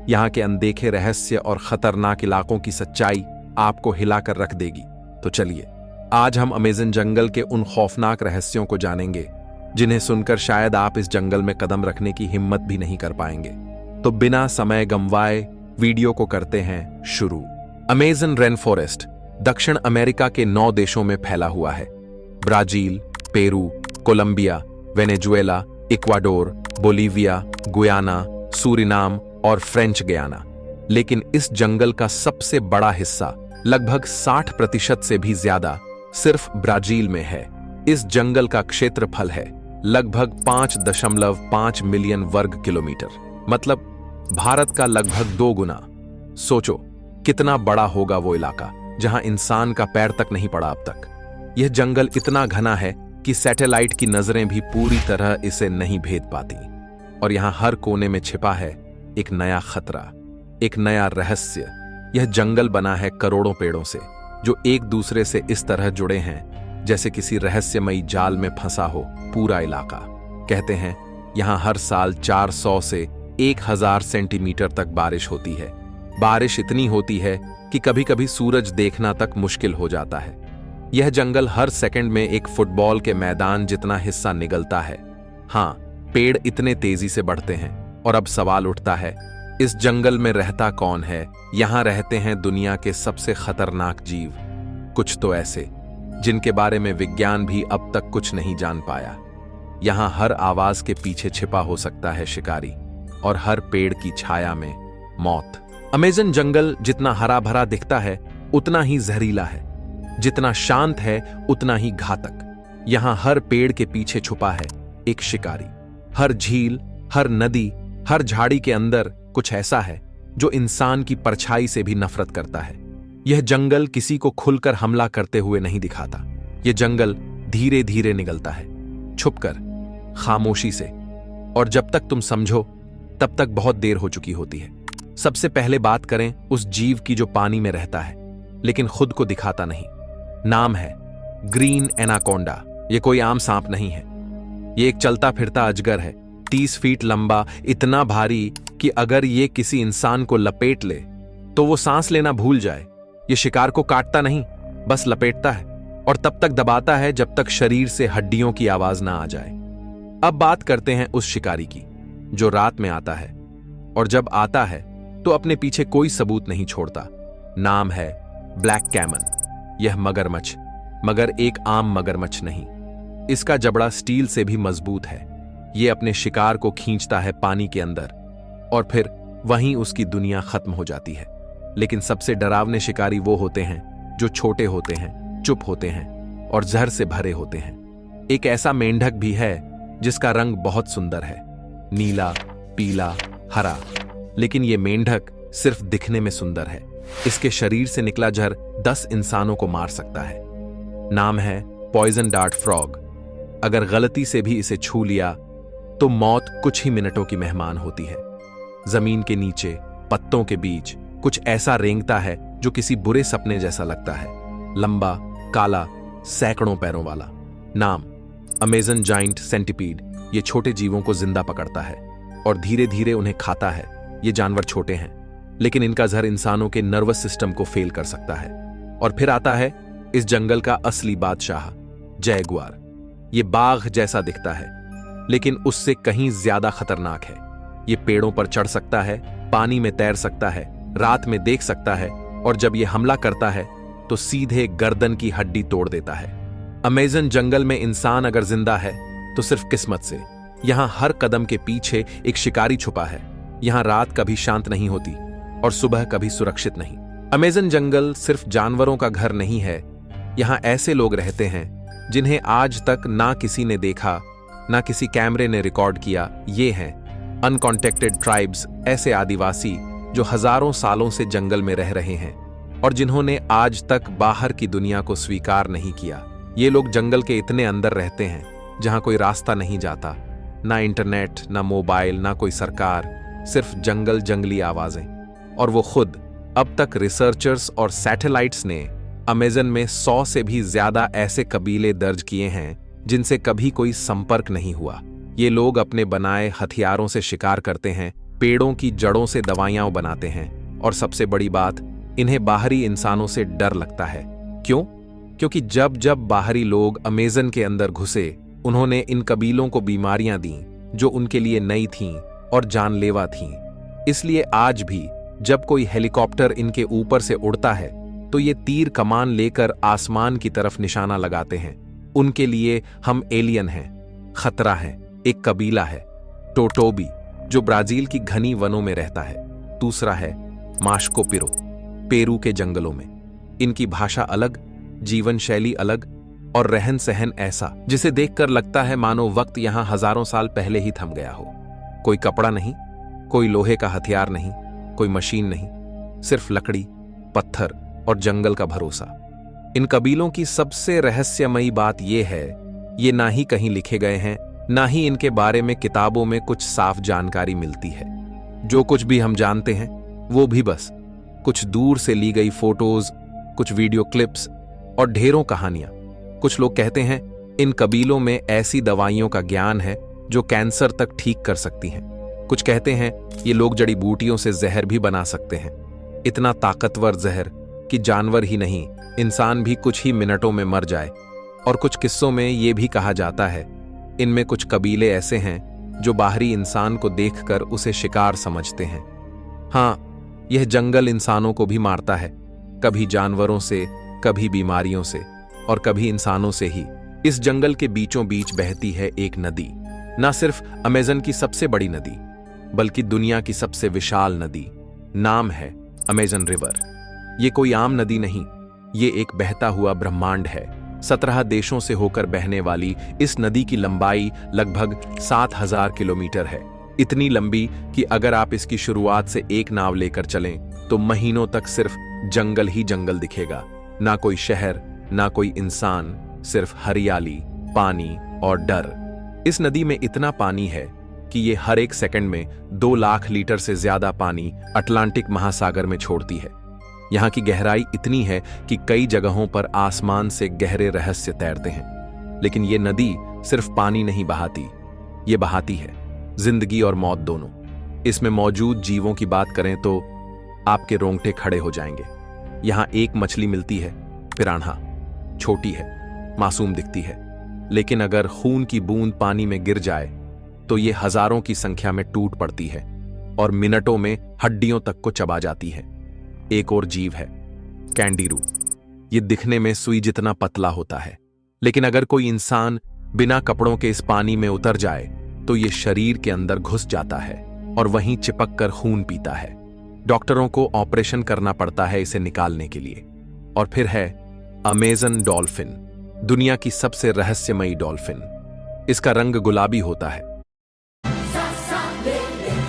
यहाँ के अनदेखे रहस्य और खतरनाक इलाकों की सच्चाई आपको हिलाकर रख देगी। तो चलिए, आज हम अमेज़न जंगल के उन खौफनाक रहस्यों को जानेंगे जिन्हें सुनकर शायद आप इस जंगल में कदम रखने की हिम्मत भी नहीं कर पाएंगे। तो बिना समय गंवाए वीडियो को करते हैं शुरू। अमेज़न रेन फॉरेस्ट दक्षिण अमेरिका के 9 देशों में फैला हुआ है। Brazil, Peru, Colombia, Venezuela, Ecuador, Bolivia, Guyana, Suriname और फ्रेंच गयाना। लेकिन इस जंगल का सबसे बड़ा हिस्सा, लगभग 60% से भी ज्यादा, सिर्फ ब्राजील में है। इस जंगल का क्षेत्रफल है लगभग 5.5 मिलियन वर्ग किलोमीटर, मतलब भारत का लगभग 2 गुना। सोचो कितना बड़ा होगा वो इलाका जहां इंसान का पैर तक नहीं पड़ा अब तक। यह जंगल इतना घना है कि सैटेलाइट की नजरें भी पूरी तरह इसे नहीं भेद पाती। और यहां हर कोने में छिपा है एक नया खतरा, एक नया रहस्य। यह जंगल बना है करोड़ों पेड़ों से, जो एक दूसरे से इस तरह जुड़े हैं जैसे किसी रहस्यमयी जाल में फंसा हो पूरा इलाका। कहते हैं यहां हर साल 400 से 1000 सेंटीमीटर तक बारिश होती है। बारिश इतनी होती है कि कभी कभी सूरज देखना तक मुश्किल हो जाता है। यह जंगल हर सेकंड में एक फुटबॉल के मैदान जितना हिस्सा निगलता है। हाँ, पेड़ इतने तेजी से बढ़ते हैं। और अब सवाल उठता है, इस जंगल में रहता कौन है? यहां रहते हैं दुनिया के सबसे खतरनाक जीव, कुछ तो ऐसे जिनके बारे में विज्ञान भी अब तक कुछ नहीं जान पाया। यहां हर आवाज के पीछे छिपा हो सकता है शिकारी, और हर पेड़ की छाया में मौत। अमेज़न जंगल जितना हरा भरा दिखता है उतना ही जहरीला है, जितना शांत है उतना ही घातक। यहां हर पेड़ के पीछे छुपा है एक शिकारी। हर झील, हर नदी, हर झाड़ी के अंदर कुछ ऐसा है जो इंसान की परछाई से भी नफरत करता है। यह जंगल किसी को खुलकर हमला करते हुए नहीं दिखाता। यह जंगल धीरे धीरे निगलता है, छुपकर, खामोशी से। और जब तक तुम समझो तब तक बहुत देर हो चुकी होती है। सबसे पहले बात करें उस जीव की जो पानी में रहता है लेकिन खुद को दिखाता नहीं। नाम है ग्रीन एनाकोंडा। यह कोई आम सांप नहीं है, यह एक चलता फिरता अजगर है। 30 फीट लंबा, इतना भारी कि अगर यह किसी इंसान को लपेट ले तो वो सांस लेना भूल जाए। यह शिकार को काटता नहीं, बस लपेटता है, और तब तक दबाता है जब तक शरीर से हड्डियों की आवाज ना आ जाए। अब बात करते हैं उस शिकारी की जो रात में आता है, और जब आता है तो अपने पीछे कोई सबूत नहीं छोड़ता। नाम है ब्लैक कैमन। यह मगरमच्छ, मगर एक आम मगरमच्छ नहीं। इसका जबड़ा स्टील से भी मजबूत है। यह अपने शिकार को खींचता है पानी के अंदर, और फिर वहीं उसकी दुनिया खत्म हो जाती है। लेकिन सबसे डरावने शिकारी वो होते हैं जो छोटे होते हैं, चुप होते हैं और जहर से भरे होते हैं। एक ऐसा मेंढक भी है जिसका रंग बहुत सुंदर है, नीला, पीला, हरा। लेकिन यह मेंढक सिर्फ दिखने में सुंदर है। इसके शरीर से निकला जहर 10 इंसानों को मार सकता है। नाम है पॉइजन डार्ट फ्रॉग। अगर गलती से भी इसे छू लिया तो मौत कुछ ही मिनटों की मेहमान होती है। जमीन के नीचे, पत्तों के बीच कुछ ऐसा रेंगता है जो किसी बुरे सपने जैसा लगता है। लंबा, काला, सैकड़ों पैरों वाला। नाम अमेज़न जाइंट सेंटिपीड। ये छोटे जीवों को जिंदा पकड़ता है और धीरे धीरे उन्हें खाता है। ये जानवर छोटे हैं, लेकिन इनका जहर इंसानों के नर्वस सिस्टम को फेल कर सकता है। और फिर आता है इस जंगल का असली बादशाह, जैगुआर। ये बाघ जैसा दिखता है, लेकिन उससे कहीं ज्यादा खतरनाक है। ये पेड़ों पर चढ़ सकता है, पानी में तैर सकता है, रात में देख सकता है, और जब ये हमला करता है तो सीधे गर्दन की हड्डी तोड़ देता है। अमेज़न जंगल में इंसान अगर जिंदा है तो सिर्फ किस्मत से। यहां हर कदम के पीछे एक शिकारी छुपा है। यहां रात कभी शांत नहीं होती और सुबह कभी सुरक्षित नहीं। अमेज़न जंगल सिर्फ जानवरों का घर नहीं है। यहां ऐसे लोग रहते हैं जिन्हें आज तक ना किसी ने देखा, ना किसी कैमरे ने रिकॉर्ड किया। ये हैं अनकॉन्टेक्टेड ट्राइब्स, ऐसे आदिवासी जो हजारों सालों से जंगल में रह रहे हैं और जिन्होंने आज तक बाहर की दुनिया को स्वीकार नहीं किया। ये लोग जंगल के इतने अंदर रहते हैं जहां कोई रास्ता नहीं जाता, ना इंटरनेट, ना मोबाइल, ना कोई सरकार, सिर्फ जंगल, जंगली आवाजें। और वो खुद, अब तक रिसर्चर्स और सैटेलाइट्स ने अमेज़न में 100 से भी ज्यादा ऐसे कबीले दर्ज किए हैं जिनसे कभी कोई संपर्क नहीं हुआ। ये लोग अपने बनाए हथियारों से शिकार करते हैं पेड़ों की जड़ों से दवाइयां बनाते हैं, और सबसे बड़ी बात, इन्हें बाहरी इंसानों से डर लगता है। क्यों? क्योंकि जब जब बाहरी लोग अमेज़न के अंदर घुसे, उन्होंने इन कबीलों को बीमारियां दी जो उनके लिए नई थीं और जानलेवा थीं। इसलिए आज भी जब कोई हेलीकॉप्टर इनके ऊपर से उड़ता है तो ये तीर कमान लेकर आसमान की तरफ निशाना लगाते हैं। उनके लिए हम एलियन हैं, खतरा है। एक कबीला है टोटोबी, जो ब्राजील की घनी वनों में रहता है। दूसरा है माश्को पिरो, पेरू के जंगलों में। इनकी भाषा अलग, जीवन शैली अलग, और रहन सहन ऐसा जिसे देखकर लगता है मानो वक्त यहां हजारों साल पहले ही थम गया हो। कोई कपड़ा नहीं, कोई लोहे का हथियार नहीं, कोई मशीन नहीं, सिर्फ लकड़ी, पत्थर और जंगल का भरोसा। इन कबीलों की सबसे रहस्यमयी बात यह है, ये ना ही कहीं लिखे गए हैं, ना ही इनके बारे में किताबों में कुछ साफ जानकारी मिलती है। जो कुछ भी हम जानते हैं वो भी बस कुछ दूर से ली गई फोटोज, कुछ वीडियो क्लिप्स और ढेरों कहानियां। कुछ लोग कहते हैं इन कबीलों में ऐसी दवाइयों का ज्ञान है जो कैंसर तक ठीक कर सकती हैं। कुछ कहते हैं ये लोग जड़ी बूटियों से जहर भी बना सकते हैं, इतना ताकतवर जहर कि जानवर ही नहीं, इंसान भी कुछ ही मिनटों में मर जाए। और कुछ किस्सों में यह भी कहा जाता है इनमें कुछ कबीले ऐसे हैं जो बाहरी इंसान को देखकर उसे शिकार समझते हैं। हाँ, यह जंगल इंसानों को भी मारता है, कभी जानवरों से, कभी बीमारियों से, और कभी इंसानों से ही। इस जंगल के बीचों बीच बहती है एक नदी, ना सिर्फ अमेज़न की सबसे बड़ी नदी, बल्कि दुनिया की सबसे विशाल नदी। नाम है अमेज़न रिवर। ये कोई आम नदी नहीं, ये एक बहता हुआ ब्रह्मांड है। 17 देशों से होकर बहने वाली इस नदी की लंबाई लगभग 7000 किलोमीटर है। इतनी लंबी कि अगर आप इसकी शुरुआत से एक नाव लेकर चलें तो महीनों तक सिर्फ जंगल ही जंगल दिखेगा। ना कोई शहर, ना कोई इंसान, सिर्फ हरियाली, पानी और डर। इस नदी में इतना पानी है कि ये हर एक सेकंड में 2 लाख लीटर से ज्यादा पानी अटलांटिक महासागर में छोड़ती है। यहाँ की गहराई इतनी है कि कई जगहों पर आसमान से गहरे रहस्य तैरते हैं। लेकिन ये नदी सिर्फ पानी नहीं बहाती, ये बहाती है जिंदगी और मौत दोनों। इसमें मौजूद जीवों की बात करें तो आपके रोंगटे खड़े हो जाएंगे। यहाँ एक मछली मिलती है, पिरान्हा। छोटी है, मासूम दिखती है, लेकिन अगर खून की बूंद पानी में गिर जाए तो ये हजारों की संख्या में टूट पड़ती है और मिनटों में हड्डियों तक को चबा जाती है। एक और जीव है कैंडीरू। ये दिखने में सुई जितना पतला होता है, लेकिन अगर कोई इंसान बिना कपड़ों के इस पानी में उतर जाए तो ये शरीर के अंदर घुस जाता है और वहीं चिपक कर खून पीता है। डॉक्टरों को ऑपरेशन करना पड़ता है इसे निकालने के लिए। और फिर है अमेज़न डॉल्फिन, दुनिया की सबसे रहस्यमयी डॉल्फिन। इसका रंग गुलाबी होता है,